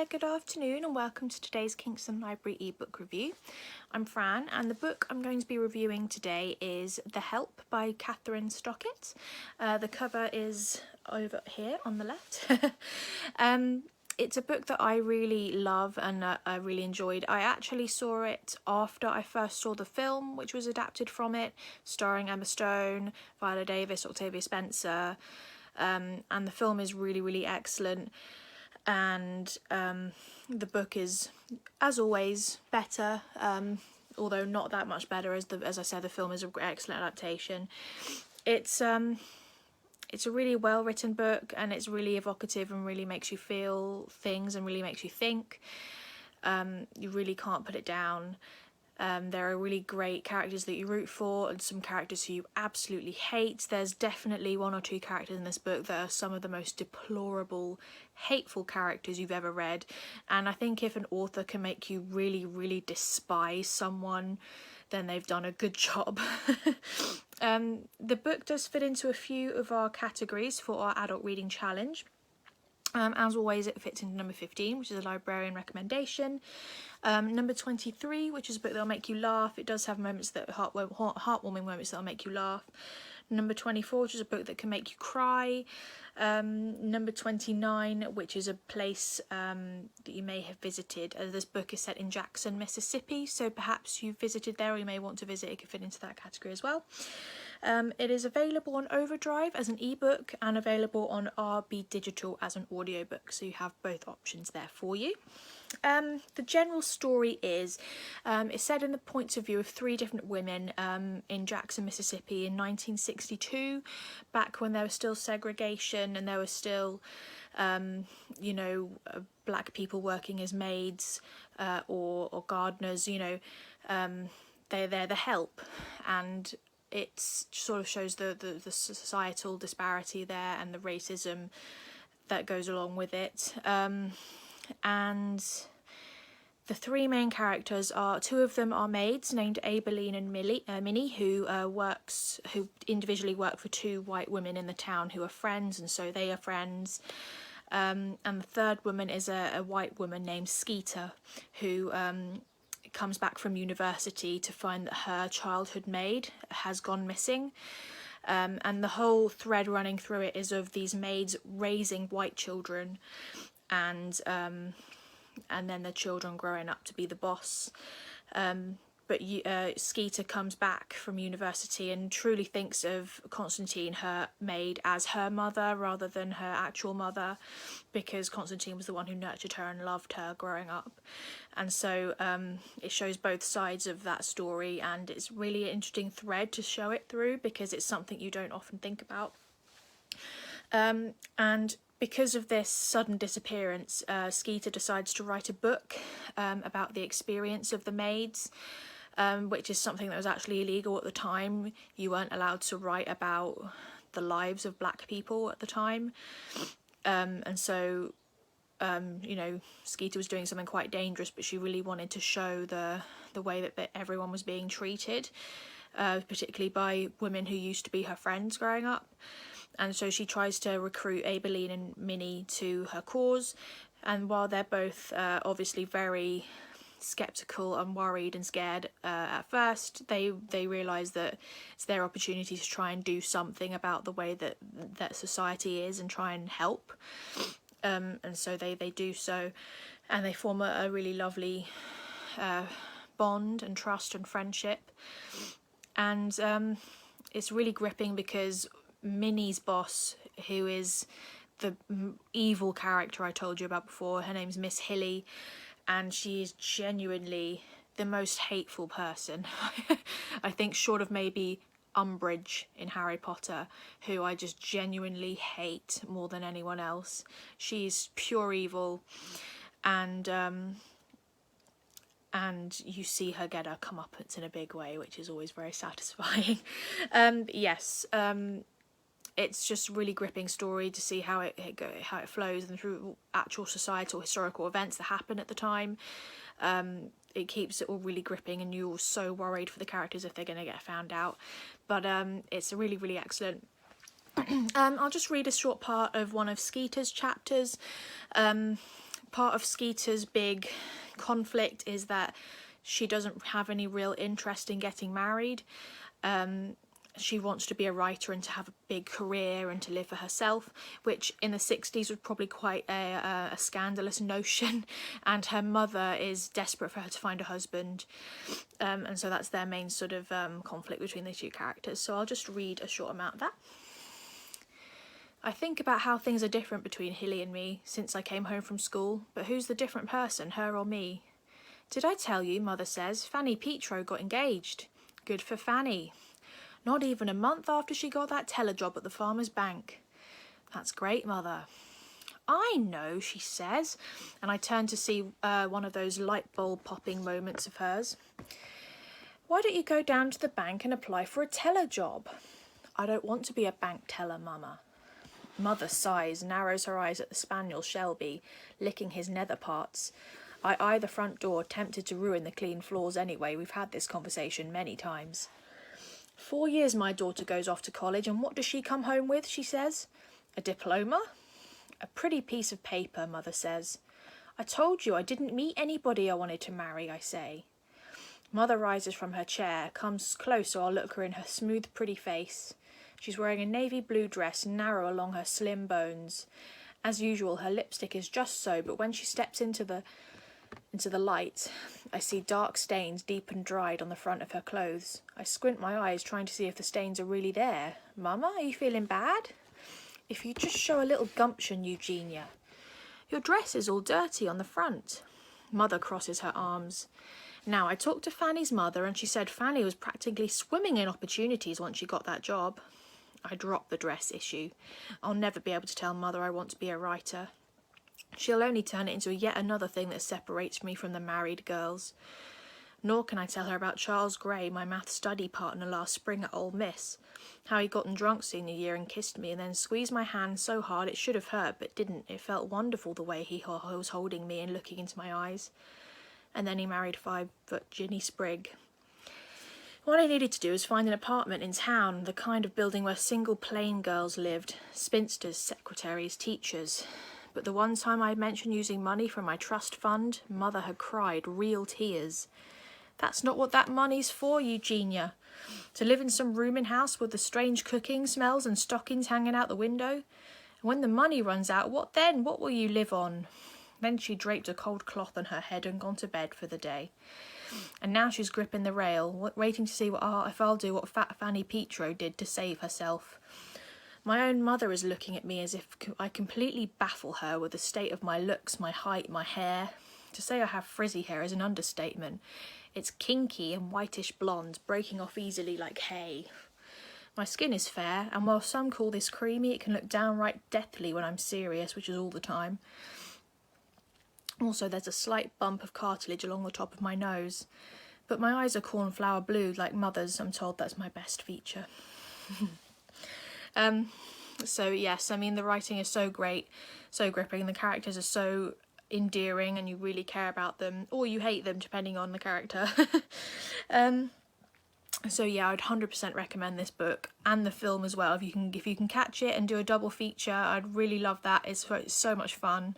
good afternoon and welcome to today's Kingston Library ebook review. I'm Fran and the book I'm going to be reviewing today is The Help by Kathryn Stockett. The cover is over here on the left. It's a book that I really love and I really enjoyed. I actually saw it after I first saw the film, which was adapted from it, starring Emma Stone, Viola Davis, Octavia Spencer, and the film is really excellent. And the book is, as always, better, although not that much better, as I said, the film is an excellent adaptation. It's a really well written book, and it's really evocative and really makes you feel things and really makes you think. You really can't put it down. There are really great characters that you root for and some characters who you absolutely hate. There's definitely one or two characters in this book that are some of the most deplorable, hateful characters you've ever read. And I think if an author can make you really despise someone, then they've done a good job. The book does fit into a few of our categories for our adult reading challenge. As always, it fits into number 15, which is a librarian recommendation. Number 23, which is a book that'll make you laugh. It does have moments that heartwarming moments that'll make you laugh. Number 24, which is a book that can make you cry. Number 29, which is a place that you may have visited. This book is set in Jackson, Mississippi, so perhaps you've visited there or you may want to visit. It could fit into that category as well. It is available on Overdrive as an ebook and available on RB Digital as an audiobook, so you have both options there for you. The general story is, it's set in the points of view of three different women in Jackson, Mississippi in 1962, back when there was still segregation and there was still, black people working as maids or gardeners, they're there to help, and it sort of shows the societal disparity there and the racism that goes along with it. And the three main characters are, two of them are maids named Aibeline and Minnie, who individually work for two white women in the town who are friends, and so they are friends. And the third woman is a white woman named Skeeter, who comes back from university to find that her childhood maid has gone missing. And the whole thread running through it is of these maids raising white children, and then the children growing up to be the boss. But Skeeter comes back from university and truly thinks of Constantine, her maid, as her mother rather than her actual mother, because Constantine was the one who nurtured her and loved her growing up. And so it shows both sides of that story, and it's really an interesting thread to show it through because it's something you don't often think about. And because of this sudden disappearance, Skeeter decides to write a book about the experience of the maids, which is something that was actually illegal at the time. You weren't allowed to write about the lives of black people at the time. And so, Skeeter was doing something quite dangerous, but she really wanted to show the way that everyone was being treated, particularly by women who used to be her friends growing up. And so she tries to recruit Aibeline and Minnie to her cause. And while they're both obviously very skeptical and worried and scared at first, they realise that it's their opportunity to try and do something about the way that society is and try and help. And so they do so, and they form a really lovely bond and trust and friendship. And it's really gripping because Minnie's boss, who is the evil character I told you about before, her name's Miss Hilly, and she is genuinely the most hateful person. I think short of maybe Umbridge in Harry Potter, who I just genuinely hate more than anyone else. She's pure evil, and you see her get her comeuppance in a big way, which is always very satisfying. It's just a really gripping story to see how it flows and through actual societal historical events that happen at the time. It keeps it all really gripping, and you're so worried for the characters if they're going to get found out. But it's really excellent. I'll just read a short part of one of Skeeter's chapters. part of Skeeter's big conflict is that she doesn't have any real interest in getting married. She wants to be a writer and to have a big career and to live for herself, which in the 60s was probably quite a scandalous notion, and her mother is desperate for her to find a husband, and so that's their main sort of conflict between the two characters. So I'll just read a short amount of that. I think about how things are different between Hilly and me since I came home from school, but who's the different person, her or me? Did I tell you, Mother says, Fanny Petro got engaged. Good for Fanny. Not even a month after she got that teller job at the Farmer's Bank. That's great, Mother. I know, she says, and I turn to see one of those light bulb popping moments of hers. Why don't you go down to the bank and apply for a teller job? I don't want to be a bank teller, Mama. Mother sighs, narrows her eyes at the spaniel Shelby, licking his nether parts. I eye the front door, tempted to ruin the clean floors anyway. We've had this conversation many times. 4 years my daughter goes off to college, and what does she come home with, she says? A diploma? A pretty piece of paper, Mother says. I told you I didn't meet anybody I wanted to marry, I say. Mother rises from her chair, comes close so I'll look her in her smooth, pretty face. She's wearing a navy blue dress, narrow along her slim bones. As usual, her lipstick is just so, but when she steps into the light, I see dark stains deep and dried on the front of her clothes. I squint my eyes, trying to see if the stains are really there. Mama, are you feeling bad? If you just show a little gumption, Eugenia. Your dress is all dirty on the front. Mother crosses her arms. Now, I talked to Fanny's mother, and she said Fanny was practically swimming in opportunities once she got that job. I drop the dress issue. I'll never be able to tell Mother I want to be a writer. She'll only turn it into yet another thing that separates me from the married girls. Nor can I tell her about Charles Gray, my math study partner last spring at Ole Miss. How he gotten drunk senior year and kissed me and then squeezed my hand so hard it should have hurt but didn't. It felt wonderful the way he was holding me and looking into my eyes. And then he married 5-foot Ginny Sprigg. What I needed to do was find an apartment in town, the kind of building where single plain girls lived, spinsters, secretaries, teachers. But the one time I mentioned using money from my trust fund, Mother had cried real tears. That's not what that money's for, Eugenia. To live in some rooming house with the strange cooking smells and stockings hanging out the window. And when the money runs out, what then? What will you live on? Then she draped a cold cloth on her head and gone to bed for the day. And now she's gripping the rail, waiting to see if I'll do what Fat Fanny Petro did to save herself. My own mother is looking at me as if I completely baffle her with the state of my looks, my height, my hair. To say I have frizzy hair is an understatement. It's kinky and whitish blonde, breaking off easily like hay. My skin is fair, and while some call this creamy, it can look downright deathly when I'm serious, which is all the time. Also, there's a slight bump of cartilage along the top of my nose. But my eyes are cornflower blue, like Mother's. I'm told that's my best feature. So yes, I mean, the writing is so great, so gripping. The characters are so endearing and you really care about them, or you hate them, depending on the character. So yeah, I'd 100% recommend this book and the film as well. If you can catch it and do a double feature, I'd really love that. It's so much fun.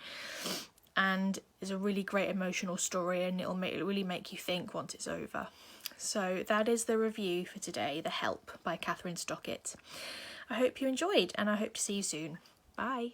And it's a really great emotional story, and it'll really make you think once it's over. So that is the review for today, The Help by Kathryn Stockett. I hope you enjoyed, and I hope to see you soon. Bye.